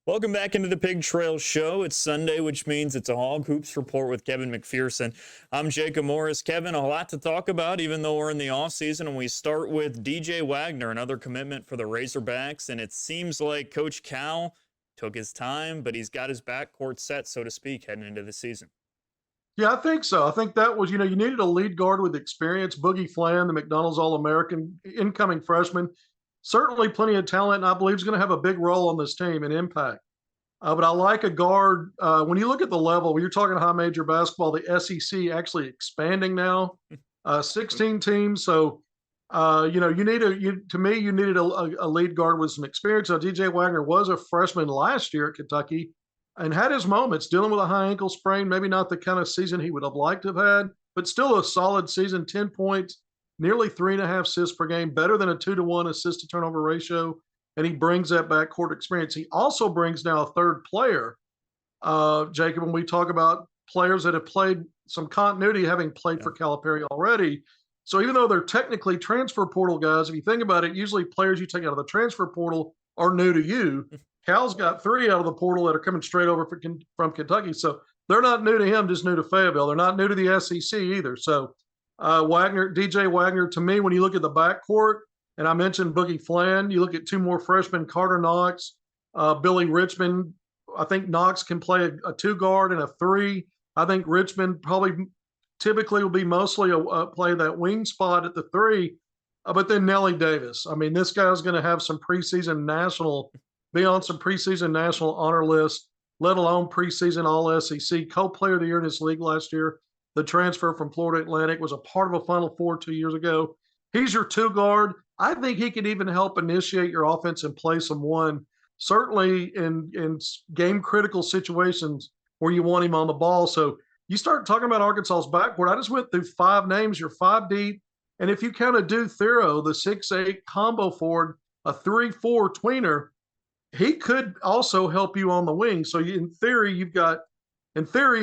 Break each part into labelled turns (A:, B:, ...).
A: Welcome back into the Pig Trail Show. It's Sunday, which means it's a Hog Hoops Report with Kevin McPherson. I'm Jacob Morris. Kevin, a lot to talk about, even though we're in the offseason, and we start with DJ Wagner, another commitment for the Razorbacks, and it seems like Coach Cal took his time, but he's got his backcourt set, so to speak, heading into the season.
B: Yeah, I think so. I think that was, you needed a lead guard with experience. Boogie Flan, the McDonald's All-American incoming freshman, certainly plenty of talent, and I believe he's going to have a big role on this team and impact. But I like a guard. When you look at the level, when you're talking high major basketball, the SEC actually expanding now, 16 teams. So, you needed a lead guard with some experience. Now, DJ Wagner was a freshman last year at Kentucky and had his moments dealing with a high ankle sprain. Maybe not the kind of season he would have liked to have had, but still a solid season. 10 points, nearly 3.5 assists per game, better than a 2-to-1 assist to turnover ratio. And he brings that backcourt experience. He also brings now a third player, Jacob, when we talk about players that have played some continuity, having played for Calipari already. So even though they're technically transfer portal guys, if you think about it, usually players you take out of the transfer portal are new to you. Cal's got 3 out of the portal that are coming straight over from Kentucky. So they're not new to him, just new to Fayetteville. They're not new to the SEC either. So DJ Wagner, to me, when you look at the backcourt, and I mentioned Boogie Flan, you look at 2 more freshmen, Carter Knox, Billy Richmond. I think Knox can play a 2 guard and a 3. I think Richmond probably typically will be mostly play that wing spot at the 3. But then Nelly Davis. I mean, this guy's going to have some be on some preseason national honor list, let alone preseason all SEC. Co-player of the year in this league last year. The transfer from Florida Atlantic was a part of a Final Four 2 years ago. He's your 2 guard. I think he could even help initiate your offense and play some one, certainly in game critical situations where you want him on the ball. So you start talking about Arkansas's backcourt. I just went through 5 names. You're 5 deep. And if you kind of do Thero, the 6'8" combo forward, a 3-4 tweener, he could also help you on the wing. So in theory,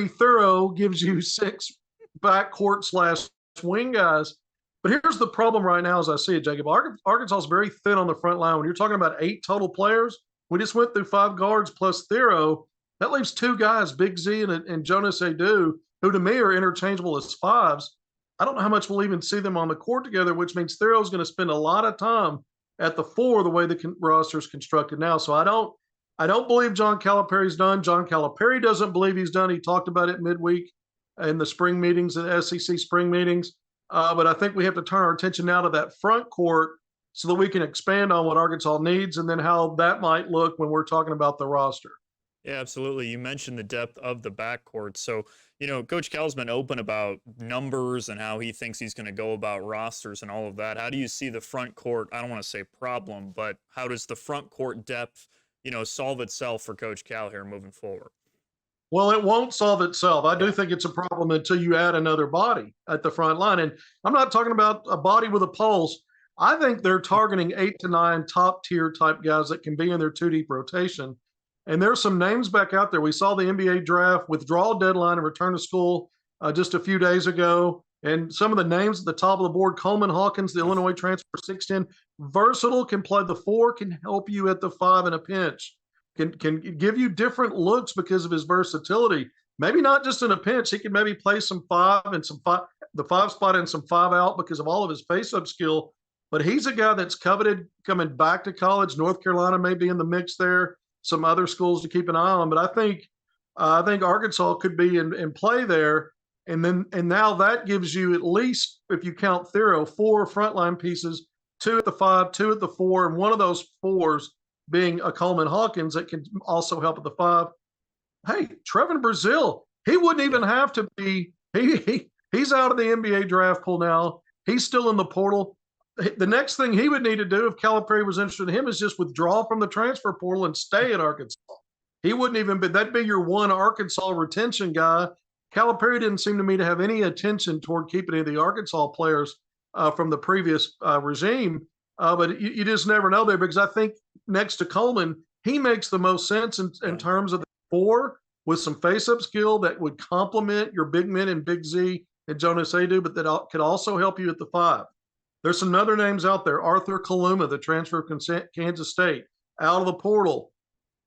B: Thero gives you 6 backcourt / wing guys. But here's the problem right now as I see it, Jacob. Arkansas is very thin on the front line. When you're talking about 8 total players, we just went through 5 guards plus Thero. That leaves 2 guys, Big Z and Jonas Adu, who to me are interchangeable as 5s. I don't know how much we'll even see them on the court together, which means Thero's going to spend a lot of time at the 4 the way the roster is constructed now. So I don't believe John Calipari's done. John Calipari doesn't believe he's done. He talked about it midweek in the spring meetings, the SEC spring meetings. But I think we have to turn our attention now to that front court so that we can expand on what Arkansas needs and then how that might look when we're talking about the roster.
A: Yeah, absolutely. You mentioned the depth of the backcourt. So, Coach Cal's been open about numbers and how he thinks he's going to go about rosters and all of that. How do you see the front court? I don't want to say problem, but how does the front court depth, solve itself for Coach Cal here moving forward?
B: Well, it won't solve itself. I do think it's a problem until you add another body at the front line. And I'm not talking about a body with a pulse. I think they're targeting 8 to 9 top-tier type guys that can be in their 2-deep rotation. And there's some names back out there. We saw the NBA draft withdrawal deadline and return to school just a few days ago. And some of the names at the top of the board, Coleman Hawkins, the Illinois transfer, 6'10", versatile, can play the 4, can help you at the 5 in a pinch. Can give you different looks because of his versatility. Maybe not just in a pinch. He can maybe play some 5 and the 5 spot and some 5 out because of all of his face-up skill. But he's a guy that's coveted coming back to college. North Carolina may be in the mix there. Some other schools to keep an eye on. But I think Arkansas could be in play there. And now that gives you at least, if you count Thero, 4 frontline pieces, 2 at the 5, 2 at the 4, and one of those 4s being a Coleman Hawkins that can also help at the 5. Hey, Trevin Brazile, he wouldn't even have to be he's out of the NBA draft pool now. He's still in the portal. The next thing he would need to do if Calipari was interested in him is just withdraw from the transfer portal and stay at Arkansas. He wouldn't even be – that'd be your one Arkansas retention guy. Calipari didn't seem to me to have any attention toward keeping any of the Arkansas players from the previous regime. But you just never know there because I think next to Coleman, he makes the most sense in terms of the 4 with some face-up skill that would complement your big men and Big Z and Jonas Adu, but that could also help you at the 5. There's some other names out there. Arthur Kaluma, the transfer from Kansas State, out of the portal.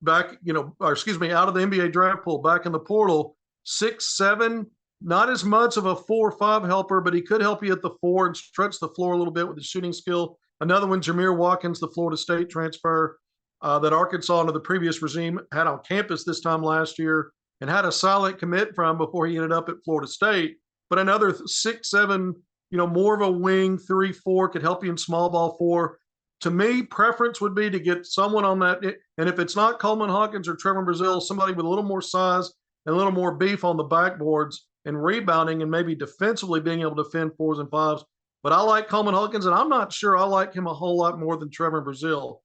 B: back, or excuse me, out of the NBA draft pool, back in the portal, 6'7", not as much of a 4 or 5 helper, but he could help you at the 4 and stretch the floor a little bit with his shooting skill. Another one, Jameer Watkins, the Florida State transfer that Arkansas under the previous regime had on campus this time last year and had a silent commit from before he ended up at Florida State. But another 6'7", more of a wing, 3-4, could help you in small ball 4. To me, preference would be to get someone on that. And if it's not Coleman Hawkins or Trevor Brazile, somebody with a little more size and a little more beef on the backboards and rebounding and maybe defensively being able to defend 4s and 5s. But I like Coleman Hawkins, and I'm not sure I like him a whole lot more than Trevor Brazile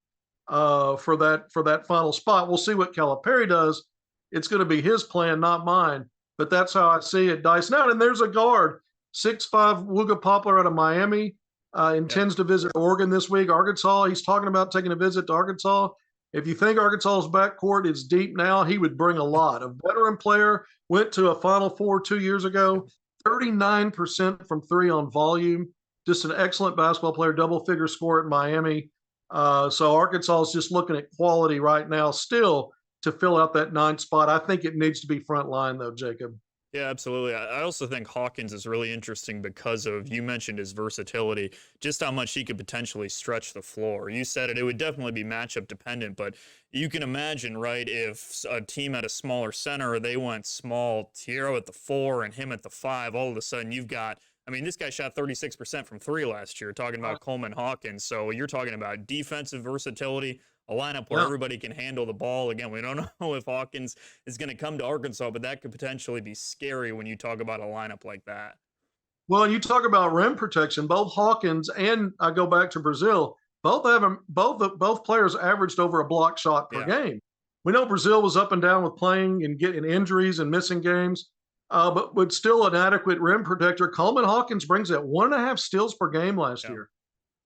B: for that final spot. We'll see what Calipari does. It's going to be his plan, not mine. But that's how I see it dicing out. And there's a guard, 6'5", Wooga Poplar out of Miami. Intends to visit Oregon this week. Arkansas, he's talking about taking a visit to Arkansas. If you think Arkansas's backcourt is deep now, he would bring a lot. A veteran player, went to a Final Four 2 years ago, 39% from 3 on volume. Just an excellent basketball player, double-figure scorer at Miami. So Arkansas is just looking at quality right now still to fill out that 9th spot. I think it needs to be front line, though, Jacob.
A: Yeah, absolutely. I also think Hawkins is really interesting because of, you mentioned his versatility, just how much he could potentially stretch the floor. You said it would definitely be matchup dependent, but you can imagine, right, if a team had a smaller center, they went small, Tierra at the 4 and him at the 5, all of a sudden you've got, I mean, this guy shot 36% from 3 last year, talking about Coleman Hawkins. So you're talking about defensive versatility, a lineup where everybody can handle the ball. Again, we don't know if Hawkins is going to come to Arkansas, but that could potentially be scary when you talk about a lineup like that.
B: Well, you talk about rim protection. Both Hawkins and I go back to Brazile. Both players averaged over a block shot per game. We know Brazile was up and down with playing and getting injuries and missing games, but with still an adequate rim protector. Coleman Hawkins brings that 1.5 steals per game last year.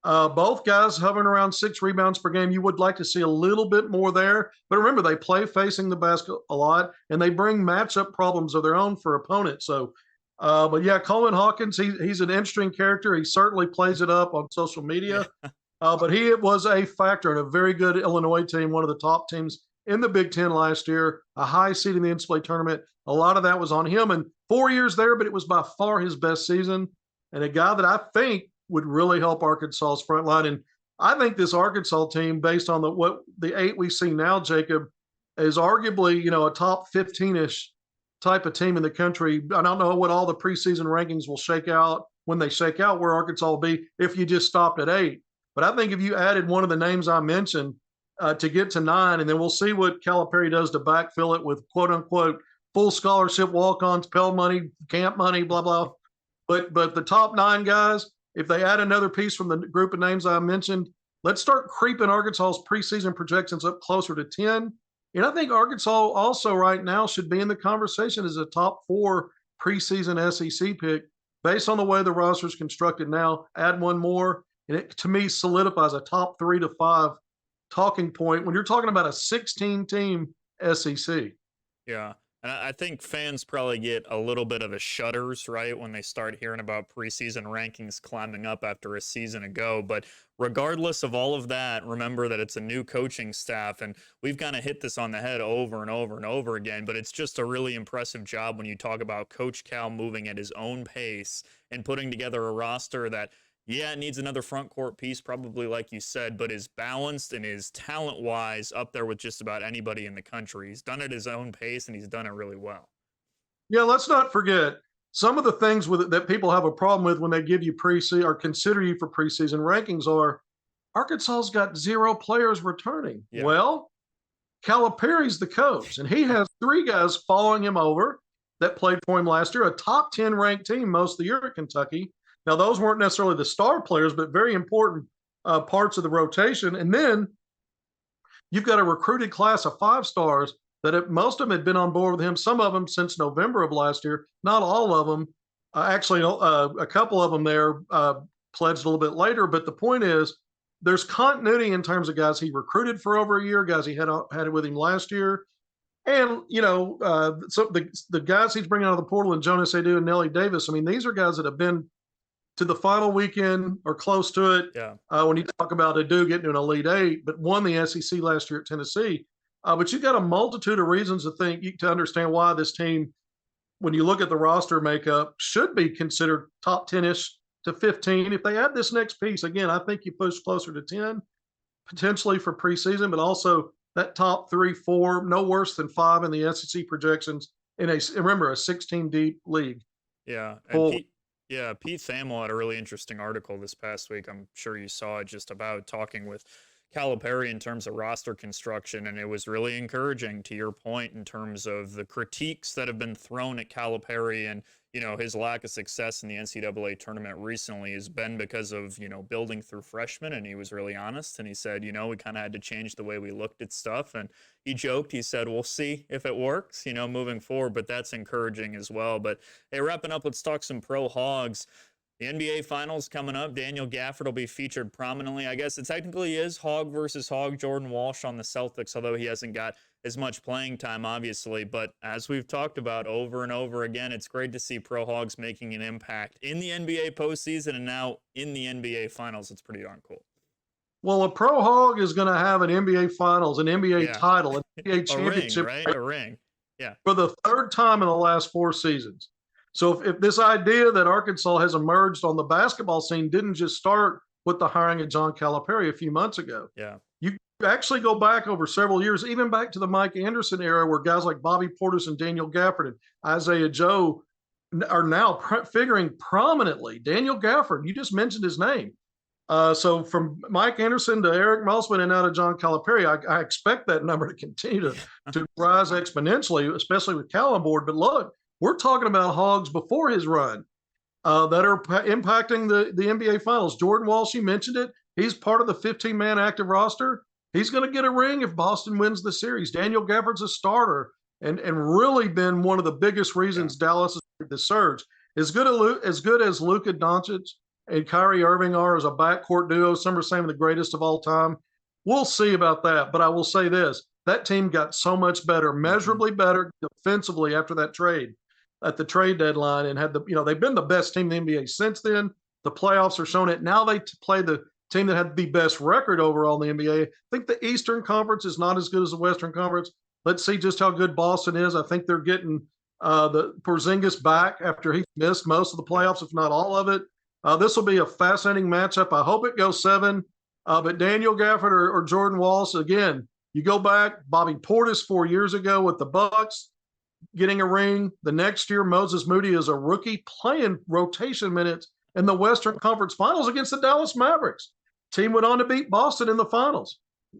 B: Both guys hovering around 6 rebounds per game. You would like to see a little bit more there. But remember, they play facing the basket a lot, and they bring matchup problems of their own for opponents. So, but yeah, Coleman Hawkins, he's an interesting character. He certainly plays it up on social media. But he was a factor in a very good Illinois team, one of the top teams in the Big Ten last year, a high seed in the NCAA tournament. A lot of that was on him. And 4 years there, but it was by far his best season. And a guy that I think would really help Arkansas's front line. And I think this Arkansas team, based on the 8 we see now, Jacob, is arguably, a top 15-ish type of team in the country. I don't know what all the preseason rankings will shake out when they shake out where Arkansas will be if you just stopped at 8. But I think if you added one of the names I mentioned to get to 9, and then we'll see what Calipari does to backfill it with quote unquote full scholarship walk-ons, Pell money, camp money, blah, blah. But the top 9 guys, if they add another piece from the group of names I mentioned, let's start creeping Arkansas's preseason projections up closer to 10. And I think Arkansas also right now should be in the conversation as a top 4 preseason SEC pick based on the way the roster is constructed now. Add one more, and it, to me, solidifies a top 3 to 5 talking point when you're talking about a 16-team SEC.
A: Yeah. And I think fans probably get a little bit of a shudders, right, when they start hearing about preseason rankings climbing up after a season ago. But regardless of all of that, remember that it's a new coaching staff, and we've kind of hit this on the head over and over and over again, but it's just a really impressive job when you talk about Coach Cal moving at his own pace and putting together a roster that, yeah, it needs another front court piece, probably like you said, but is balanced and is talent-wise up there with just about anybody in the country. He's done it at his own pace, and he's done it really well.
B: Yeah, let's not forget some of the things with it that people have a problem with when they give you preseason or consider you for preseason rankings are Arkansas's got 0 players returning. Yeah. Well, Calipari's the coach, and he has 3 guys following him over that played for him last year, a top 10 ranked team most of the year at Kentucky. Now, those weren't necessarily the star players, but very important parts of the rotation. And then you've got a recruited class of 5 stars that most of them had been on board with him, some of them since November of last year, not all of them. Actually, a couple of them there pledged a little bit later. But the point is there's continuity in terms of guys he recruited for over a year, guys he had it with him last year. And, so the guys he's bringing out of the portal, and Jonas Adu and Nelly Davis, I mean, these are guys that have been to the final weekend or close to it. Yeah. When you talk about Adu getting to an Elite 8, but won the SEC last year at Tennessee. But you've got a multitude of reasons to understand why this team, when you look at the roster makeup, should be considered top 10-ish to 15. If they add this next piece, again, I think you push closer to 10, potentially for preseason, but also that top 3, 4, no worse than 5 in the SEC projections in remember, a 16 deep league.
A: Yeah, and
B: Full.
A: Pete Thamel had a really interesting article this past week. I'm sure you saw it, just about talking with Calipari in terms of roster construction, and it was really encouraging, to your point, in terms of the critiques that have been thrown at Calipari and his lack of success in the NCAA tournament recently has been because of building through freshmen. And he was really honest, and he said we kind of had to change the way we looked at stuff. And he joked, he said, we'll see if it works moving forward, but that's encouraging as well. But hey, wrapping up, let's talk some pro hogs. The NBA Finals coming up. Daniel Gafford will be featured prominently. I guess it technically is Hog versus Hog, Jordan Walsh on the Celtics, although he hasn't got as much playing time, obviously. But as we've talked about over and over again, it's great to see pro Hogs making an impact in the NBA postseason and now in the NBA Finals. It's pretty darn cool.
B: Well, a pro hog is going to have an NBA Finals, an NBA title, an NBA championship.
A: A ring, right? A ring. Yeah.
B: For the third time in the last 4 seasons. So if this idea that Arkansas has emerged on the basketball scene didn't just start with the hiring of John Calipari a few months ago.
A: Yeah.
B: You actually go back over several years, even back to the Mike Anderson era, where guys like Bobby Portis and Daniel Gafford and Isaiah Joe are now figuring prominently. Daniel Gafford, you just mentioned his name. So from Mike Anderson to Eric Musselman and now to John Calipari, I expect that number to continue to rise exponentially, especially with Cal on board. But look, we're talking about Hogs before his run that are impacting the NBA Finals. Jordan Walsh, you mentioned it. He's part of the 15-man active roster. He's going to get a ring if Boston wins the series. Daniel Gafford's a starter and really been one of the biggest reasons Dallas has made the surge. As good as Luka Doncic and Kyrie Irving are as a backcourt duo, some are saying the greatest of all time. We'll see about that. But I will say this, that team got so much better, measurably better defensively after that trade at the trade deadline, and they've been the best team in the NBA since then. The playoffs are showing it. Now they play the team that had the best record overall in the NBA. I think the Eastern Conference is not as good as the Western Conference. Let's see just how good Boston is. I think they're getting the Porzingis back after he missed most of the playoffs, if not all of it. This will be a fascinating matchup. I hope it goes 7. But Daniel Gafford or Jordan Walsh, again, you go back, Bobby Portis 4 years ago with the Bucks getting a ring. The next year, Moses Moody is a rookie playing rotation minutes in the Western Conference Finals against the Dallas Mavericks. Team went on to beat Boston in the finals.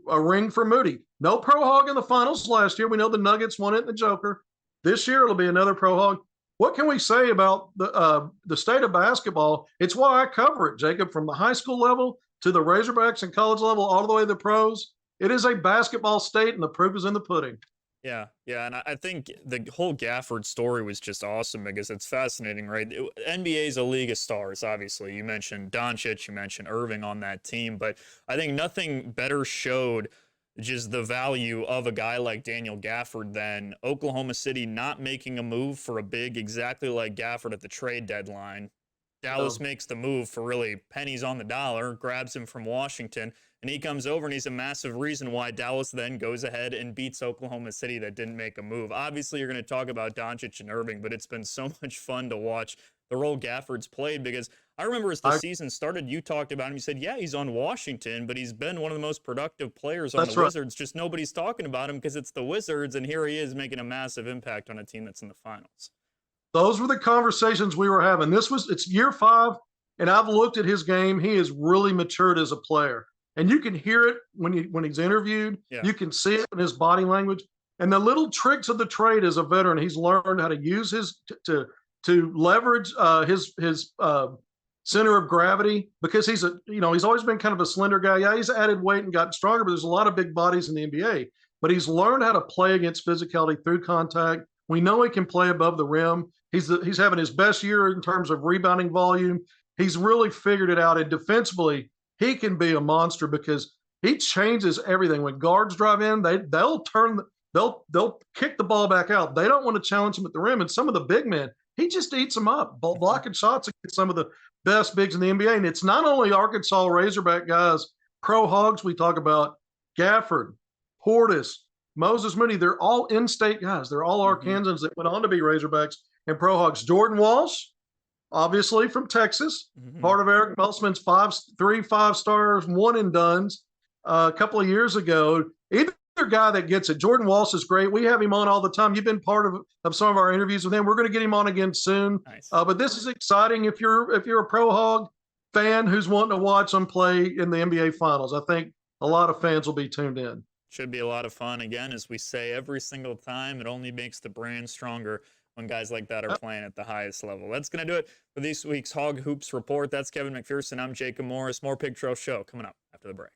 B: A ring for Moody. No pro hog in the finals last year. We know the Nuggets won it in the Joker. This year, it'll be another pro hog. What can we say about the state of basketball? It's why I cover it, Jacob, from the high school level to the Razorbacks and college level, all the way to the pros. It is a basketball state, and the proof is in the pudding.
A: Yeah, and I think the whole Gafford story was just awesome because it's fascinating, right? NBA is a league of stars, obviously. You mentioned Doncic, you mentioned Irving on that team, but I think nothing better showed just the value of a guy like Daniel Gafford than Oklahoma City not making a move for a big exactly like Gafford at the trade deadline. Dallas makes the move for really pennies on the dollar, grabs him from Washington, and he comes over, and he's a massive reason why Dallas then goes ahead and beats Oklahoma City that didn't make a move. Obviously, you're going to talk about Doncic and Irving, but it's been so much fun to watch the role Gafford's played because I remember as the season started, you talked about him. You said, yeah, he's on Washington, but he's been one of the most productive players on the Wizards. Just nobody's talking about him because it's the Wizards, and here he is making a massive impact on a team that's in the finals.
B: Those were the conversations we were having. It's year 5, and I've looked at his game. He has really matured as a player. And you can hear it when he's interviewed. Yeah. You can see it in his body language. And the little tricks of the trade as a veteran, he's learned how to use his to leverage his center of gravity because he's always been kind of a slender guy. Yeah, he's added weight and gotten stronger, but there's a lot of big bodies in the NBA. But he's learned how to play against physicality through contact. We know he can play above the rim. He's having his best year in terms of rebounding volume. He's really figured it out. And defensively, he can be a monster because he changes everything. When guards drive in, they'll kick the ball back out. They don't want to challenge him at the rim. And some of the big men, he just eats them up, blocking shots against some of the best bigs in the NBA. And it's not only Arkansas Razorback guys, pro hogs we talk about, Gafford, Portis, Moses Moody. They're all in-state guys. They're all Arkansans that went on to be Razorbacks and Pro Hogs. Jordan Walsh, obviously from Texas, part of Eric Melsman's 3 5-stars, one and dones a couple of years ago. Either guy that gets it. Jordan Walsh is great. We have him on all the time. You've been part of some of our interviews with him. We're going to get him on again soon.
A: Nice.
B: But this is exciting if you're a Pro Hog fan who's wanting to watch them play in the NBA Finals. I think a lot of fans will be tuned in.
A: Should be a lot of fun. Again, as we say every single time, it only makes the brand stronger when guys like that are playing at the highest level. That's going to do it for this week's Hog Hoops Report. That's Kevin McPherson. I'm Jacob Morris. More Pig Trail Show coming up after the break.